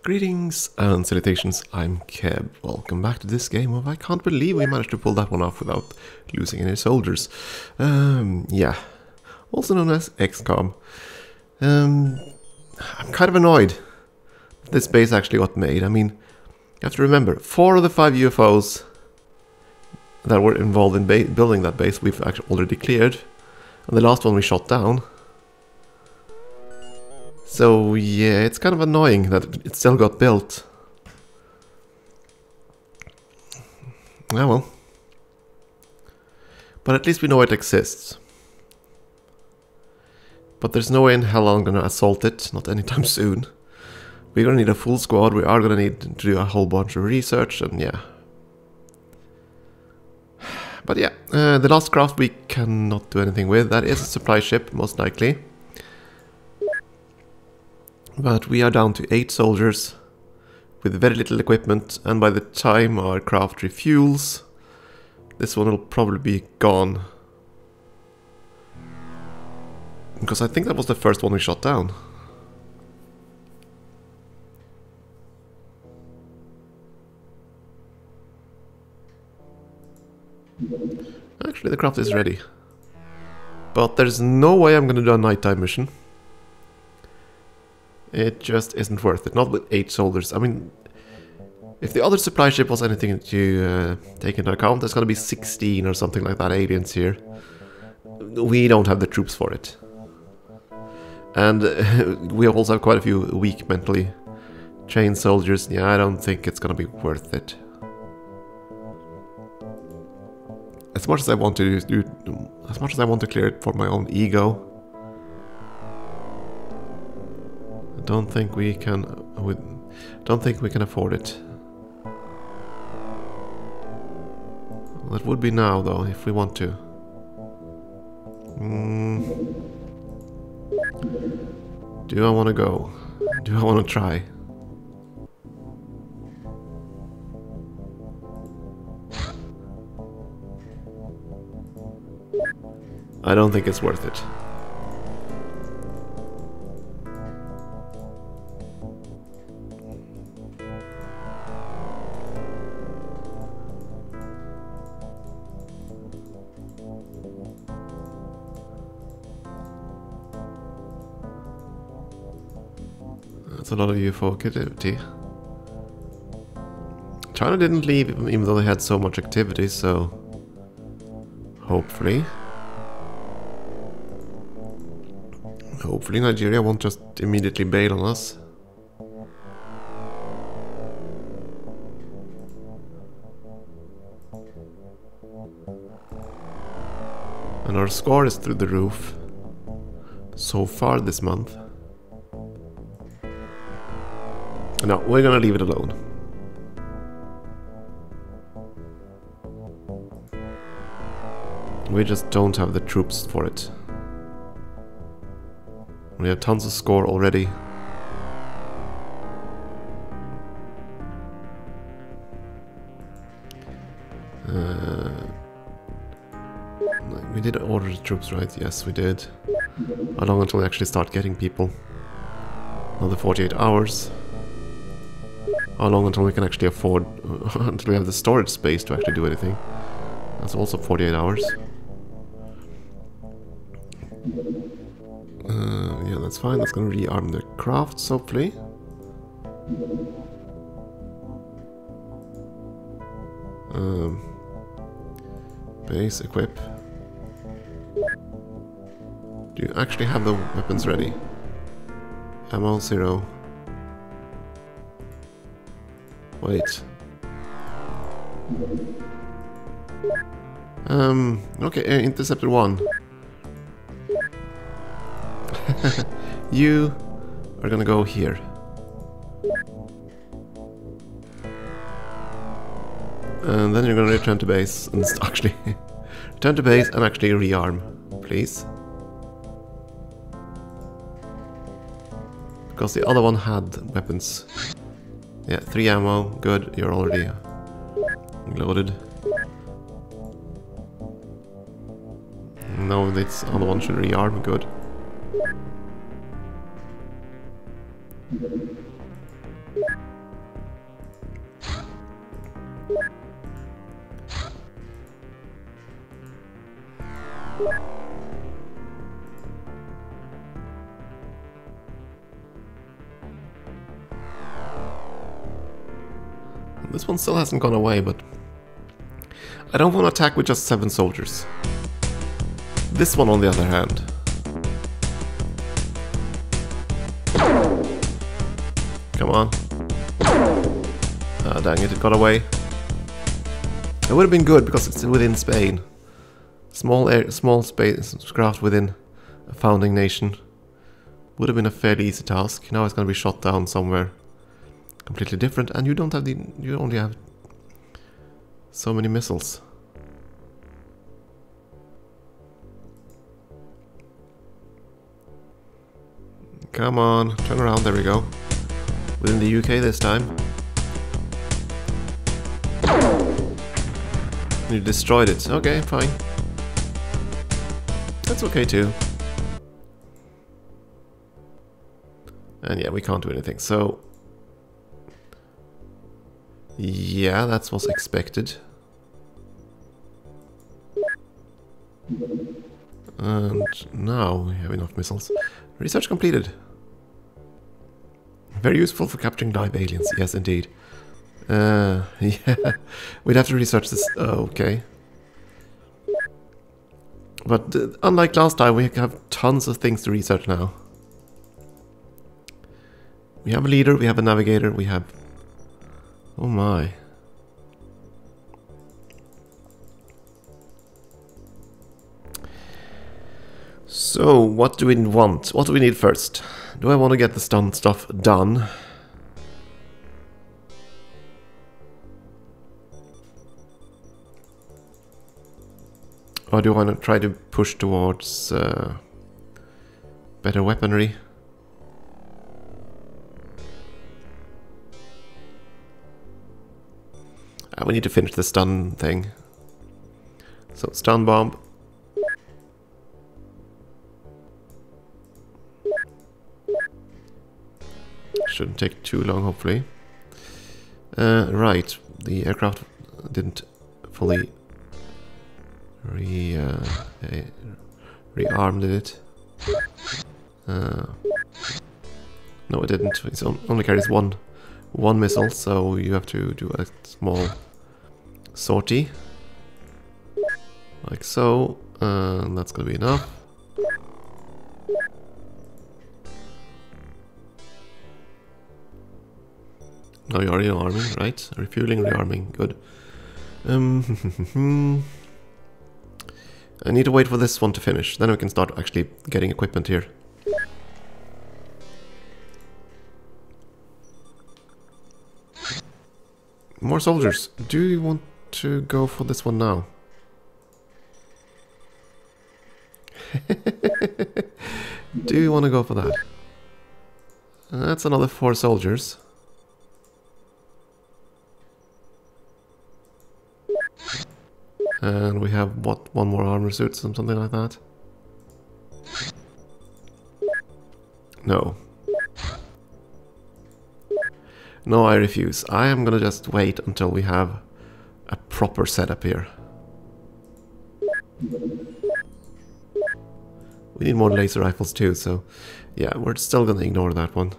Greetings and salutations, I'm Keb. Welcome back to this game of I can't believe we managed to pull that one off without losing any soldiers. Yeah. Also known as XCOM. I'm kind of annoyed that this base actually got made. I mean, you have to remember, 4 of the 5 UFOs that were involved in building that base we've actually already cleared. And the last one we shot down. So yeah, it's kind of annoying that it still got built. Ah well. But at least we know it exists. But there's no way in hell I'm gonna assault it, not anytime soon. We're gonna need a full squad, we are gonna need to do a whole bunch of research, and yeah. But yeah, the last craft we cannot do anything with. That is a supply ship, most likely. But we are down to 8 soldiers with very little equipment, and by the time our craft refuels, this one will probably be gone. Because I think that was the first one we shot down. Actually, the craft is ready. But there's no way I'm gonna do a nighttime mission. It just isn't worth it, not with 8 soldiers. I mean, if the other supply ship was anything to take into account, there's gonna be 16 or something like that aliens here. We don't have the troops for it. And we also have quite a few weak mentally trained soldiers. Yeah, I don't think it's gonna be worth it. As much as I want to clear it for my own ego, don't think we can afford it. Well, it would be now though, if we want to. Do I want to go? Do I want to try? I don't think it's worth it. That's a lot of UFO activity. China didn't leave even though they had so much activity, so hopefully Nigeria won't just immediately bail on us. And our score is through the roof so far this month. No, we're gonna leave it alone. We just don't have the troops for it. We have tons of score already. We did order the troops, right? Yes, we did. How long until we actually start getting people? Another 48 hours. How long until we can actually afford, until we have the storage space to actually do anything? That's also 48 hours. Yeah, that's fine. That's gonna rearm the crafts, hopefully. Base, equip. Do you actually have the weapons ready? Ammo 0. Wait. Okay, Interceptor 1. You are gonna go here. And then you're gonna return to base and actually return to base and actually rearm, please. Because the other one had weapons. Yeah, 3 ammo, good, you're already loaded. No, this other one should rearm, good. This one still hasn't gone away, but I don't want to attack with just 7 soldiers. This one, on the other hand. Come on. Ah, dang it got away. It would have been good because it's within Spain. Small spacecraft within a founding nation. Would have been a fairly easy task. Now it's going to be shot down somewhere completely different, and you don't have you only have so many missiles. Come on, turn around, there we go. Within the UK this time. You destroyed it. Okay, fine. That's okay too. And yeah, we can't do anything, so... yeah, that was expected. And now we have enough missiles. Research completed. Very useful for capturing live aliens, yes indeed. Yeah, we'd have to research this. Okay. But unlike last time, we have tons of things to research now. We have a leader, we have a navigator, we have... oh my. So, what do we want? What do we need first? Do I want to get the stun stuff done? Or do I want to try to push towards better weaponry? We need to finish the stun thing. So, stun bomb. Shouldn't take too long, hopefully. Right, the aircraft didn't fully rearm, did it? No, it didn't. It only carries one missile, so you have to do a small sortie, like so. That's gonna be enough. Now you're rearming, right? Refueling, rearming, good. I need to wait for this one to finish, then we can start actually getting equipment here. More soldiers. Do you want to go for this one now? Do you want to go for that? That's another 4 soldiers. And we have, what, 1 more armor suit, something like that? No. No, I refuse. I am gonna just wait until we have a proper setup here. We need more laser rifles too, so yeah, we're still gonna ignore that one.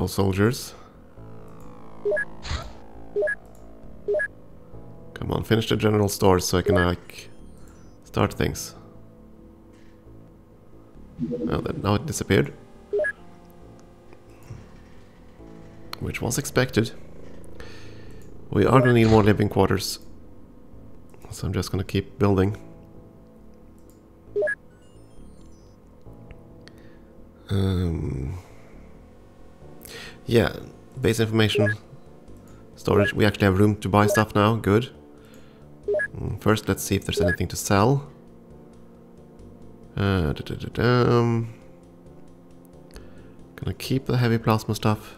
Soldiers. Come on, finish the general stores so I can like start things. Oh, now it disappeared, which was expected. We are gonna need more living quarters, so I'm just gonna keep building. Yeah, base information, storage. We actually have room to buy stuff now, good. First, let's see if there's anything to sell. Gonna keep the heavy plasma stuff.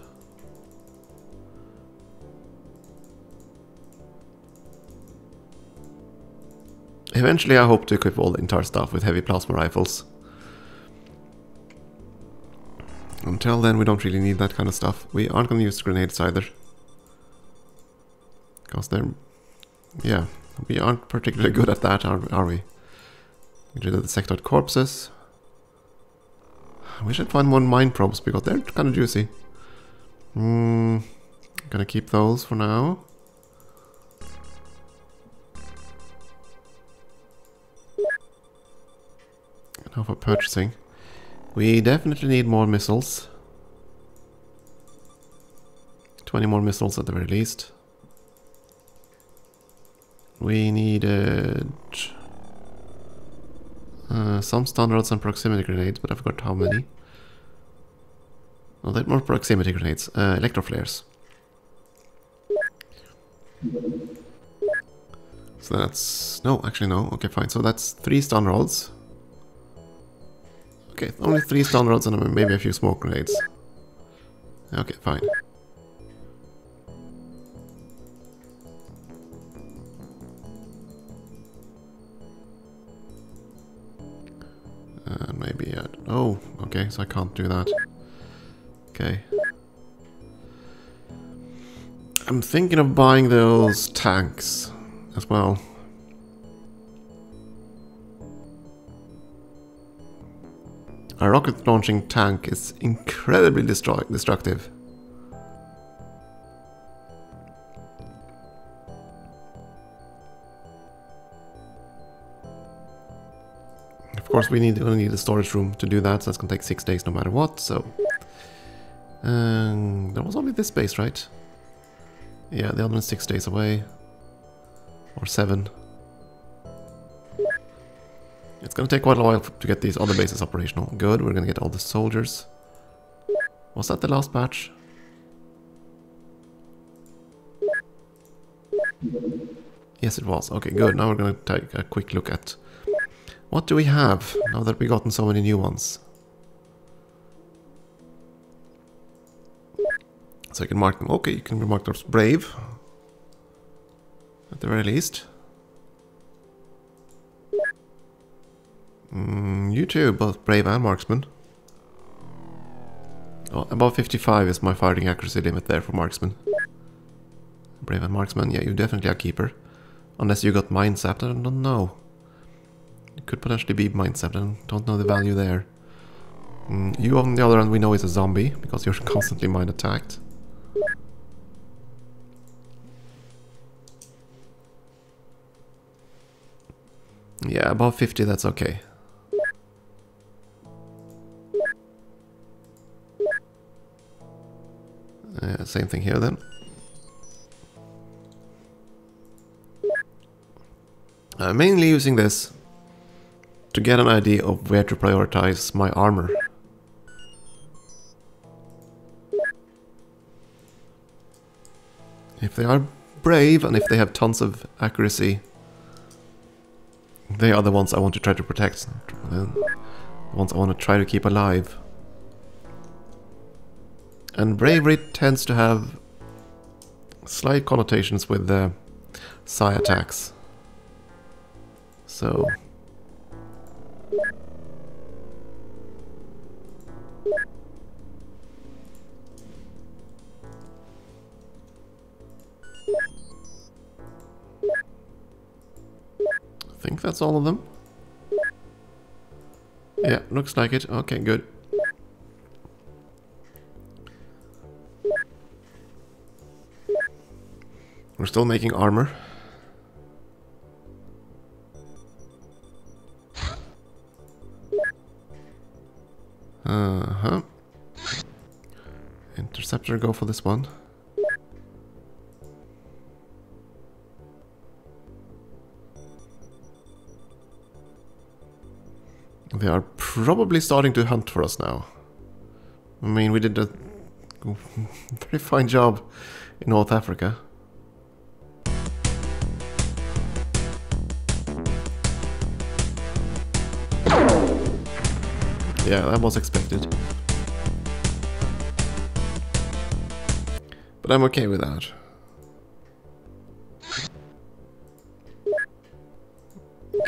Eventually I hope to equip all the entire stuff with heavy plasma rifles. Until then we don't really need that kind of stuff. We aren't going to use grenades either. Because they're... yeah, we aren't particularly good at that, are we? Get rid of the sectoid corpses. We should find more mine probes because they're kind of juicy. Gonna keep those for now. Now for purchasing. We definitely need more missiles. 20 more missiles at the very least. We needed some stun rods and proximity grenades, but I forgot how many. Oh, they're more proximity grenades. Electro flares. So that's... no, actually no. Okay, fine. So that's 3 stun rods. Okay, only 3 stun rods and maybe a few smoke grenades. Okay, fine. Maybe... oh, okay, so I can't do that. Okay. I'm thinking of buying those tanks as well. A rocket launching tank is incredibly destructive. Of course we only need a storage room to do that, so that's gonna take 6 days no matter what, so... there was only this base, right? Yeah, the other one's 6 days away. Or 7. It's gonna take quite a while to get these other bases operational. Good, we're gonna get all the soldiers. Was that the last batch? Yes, it was. Okay, good. Now we're gonna take a quick look at... what do we have, now that we've gotten so many new ones? So you can mark them. Okay, you can mark those brave. At the very least. You too, both brave and marksman. Oh, above 55 is my firing accuracy limit there for marksman. Brave and marksman, yeah, you definitely are keeper. Unless you got mind zapped, I don't know. It could potentially be mind zapped, I don't know the value there. You on the other hand we know is a zombie, because you're constantly mind attacked. Yeah, above 50 that's okay. Same thing here then. I'm mainly using this to get an idea of where to prioritize my armor. If they are brave and if they have tons of accuracy, they are the ones I want to try to protect. The ones I want to try to keep alive. And bravery tends to have slight connotations with the psi attacks. So... I think that's all of them. Yeah, looks like it. Okay, good. We're still making armor. Interceptor, go for this one. They are probably starting to hunt for us now. I mean, we did a very fine job in North Africa. Yeah, that was expected. But I'm okay with that.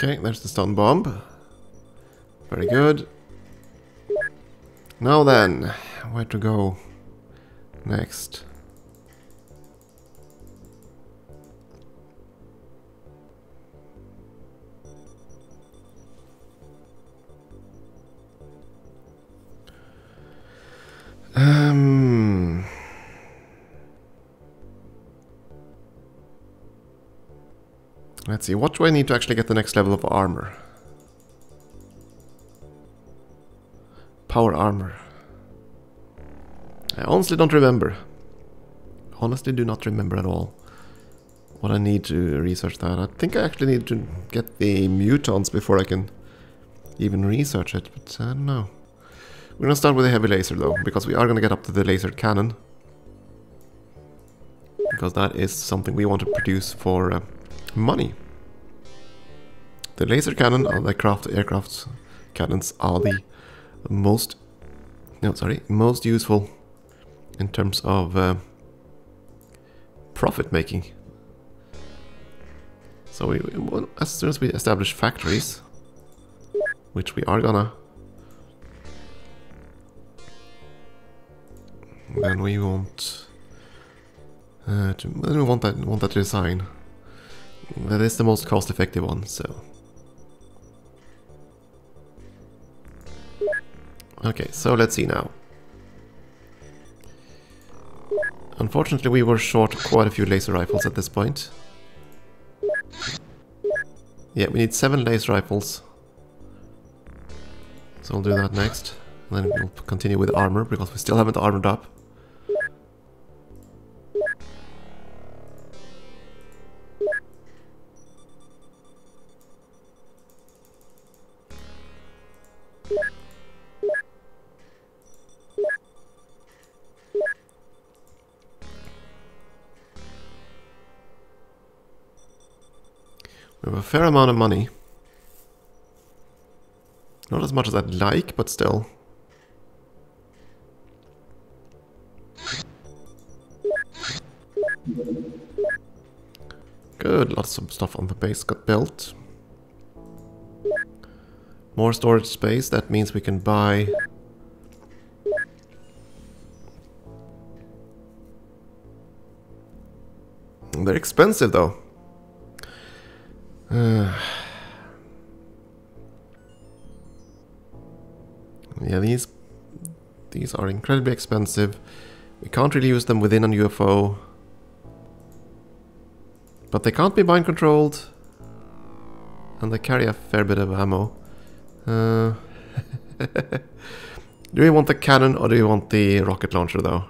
Okay, there's the stun bomb. Very good. Now then, where to go next? Let's see, what do I need to actually get the next level of armor? Power armor. I honestly don't remember. Honestly do not remember at all what I need to research that. I think I actually need to get the mutants before I can even research it, but I don't know. We're gonna start with a heavy laser though, because we are gonna get up to the laser cannon. Because that is something we want to produce for money. The laser cannon, or the aircraft cannons, are the most useful in terms of profit making. So as soon as we establish factories, which we are gonna, then we want that design. That is the most cost-effective one. So, okay, so let's see now. Unfortunately, we were short quite a few laser rifles at this point. Yeah, we need 7 laser rifles. So we'll do that next. And then we'll continue with armor, because we still haven't armored up. We have a fair amount of money. Not as much as I'd like, but still. Good, lots of stuff on the base got built. More storage space, that means we can buy... They're expensive though. Yeah, these are incredibly expensive. We can't really use them within an UFO. But they can't be mind controlled. And they carry a fair bit of ammo. Do we want the cannon or do we want the rocket launcher though?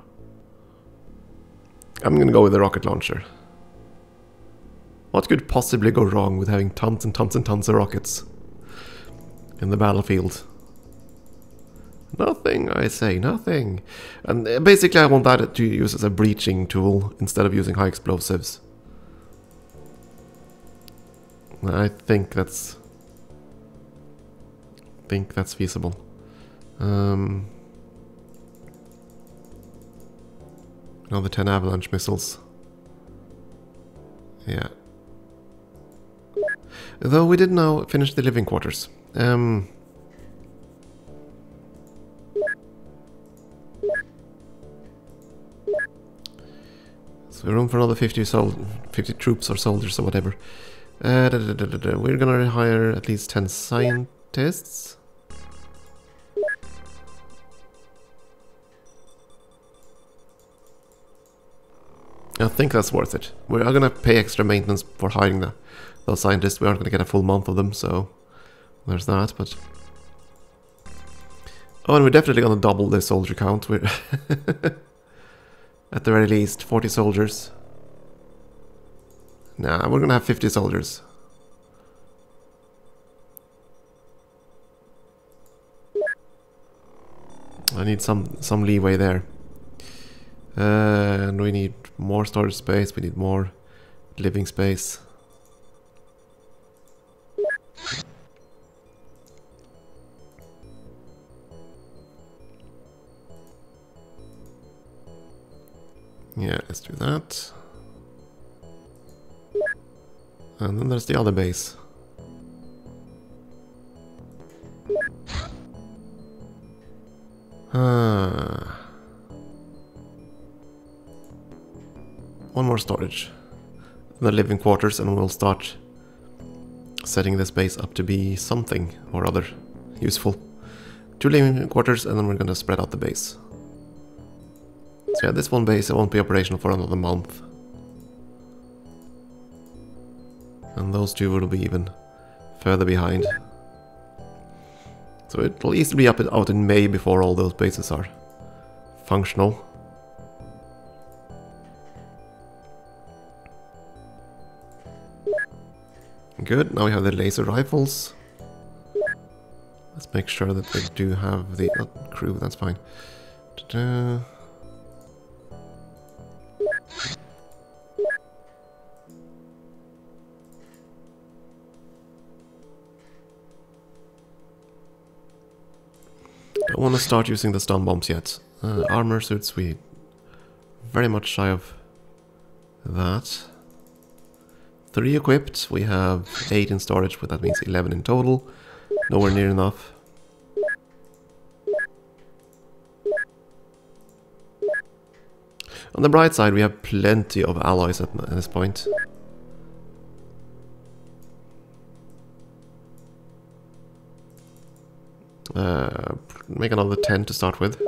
I'm gonna go with the rocket launcher. What could possibly go wrong with having tons and tons and tons of rockets in the battlefield? Nothing, I say, nothing. And basically I want that to use as a breaching tool instead of using high explosives. I think that's feasible. Now the 10 avalanche missiles. Yeah. Though we did now finish the living quarters. So room for another 50 troops or soldiers or whatever. We're gonna hire at least 10 scientists. I think that's worth it. We are gonna pay extra maintenance for hiring those scientists. We aren't gonna get a full month of them, so there's that. But oh, and we're definitely gonna double the soldier count. We're at the very least 40 soldiers. Nah, we're gonna have 50 soldiers. I need some leeway there. And we need more storage space, we need more living space. Yeah, let's do that. And then there's the other base. One more storage. The living quarters, and we'll start setting this base up to be something or other useful. 2 living quarters, and then we're gonna spread out the base. So yeah, this one base won't be operational for another month. And those 2 will be even further behind. So it'll easily be out in May before all those bases are functional. Good, now we have the laser rifles. Let's make sure that they do have the crew, that's fine. Ta-da. Don't want to start using the stun bombs yet. Armor suits, we very much shy of that. 3 equipped, we have 8 in storage, but that means 11 in total. Nowhere near enough. On the bright side, we have plenty of alloys at this point. Make another 10 to start with.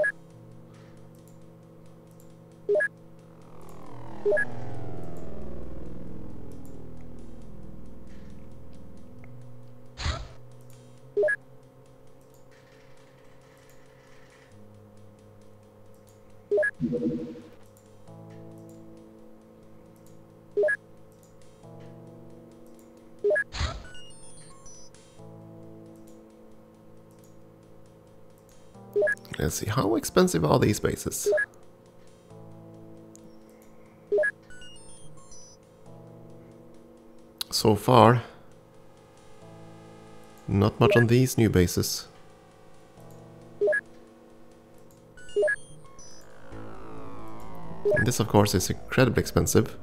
Let's see, how expensive are these bases? So far, not much on these new bases. This, of course, is incredibly expensive.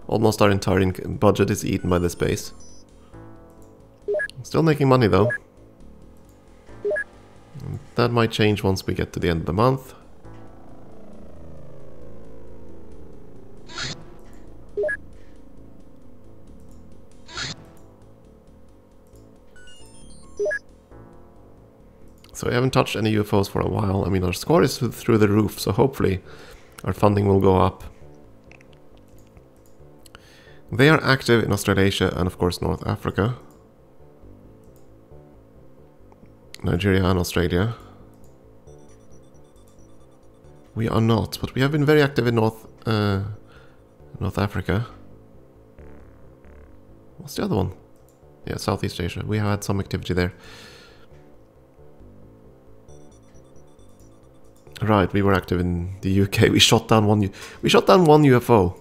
Almost our entire budget is eaten by this base. Still making money, though. That might change once we get to the end of the month. So we haven't touched any UFOs for a while. I mean, our score is through the roof, so hopefully our funding will go up. They are active in Australasia and, of course, North Africa. Nigeria and Australia. We are not, but we have been very active in North Africa. What's the other one? Yeah, Southeast Asia. We have had some activity there. Right, we were active in the UK. We shot down one UFO.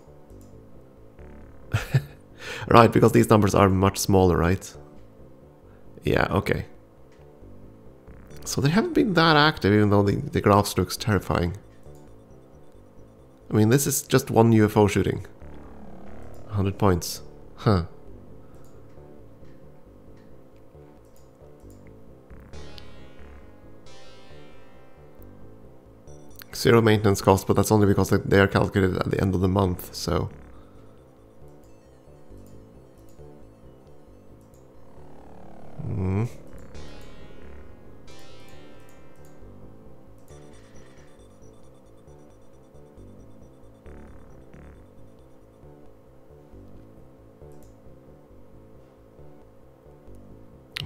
Right, because these numbers are much smaller, right? Yeah, okay. So they haven't been that active, even though the graphs looks terrifying. I mean, this is just one UFO shooting. 100 points. Huh. Zero maintenance cost, but that's only because they are calculated at the end of the month, so...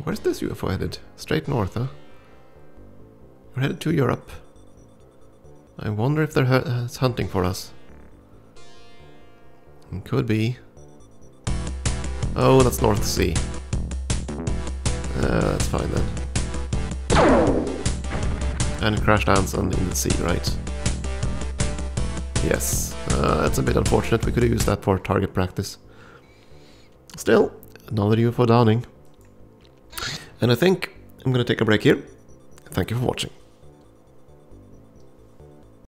Where's this UFO headed? Straight north, huh? We're headed to Europe. I wonder if they're hunting for us. It could be. Oh, that's North Sea. That's fine then. And it crashed lands in the sea, right? Yes. That's a bit unfortunate. We could have used that for target practice. Still, another UFO downing. And I think I'm going to take a break here. Thank you for watching.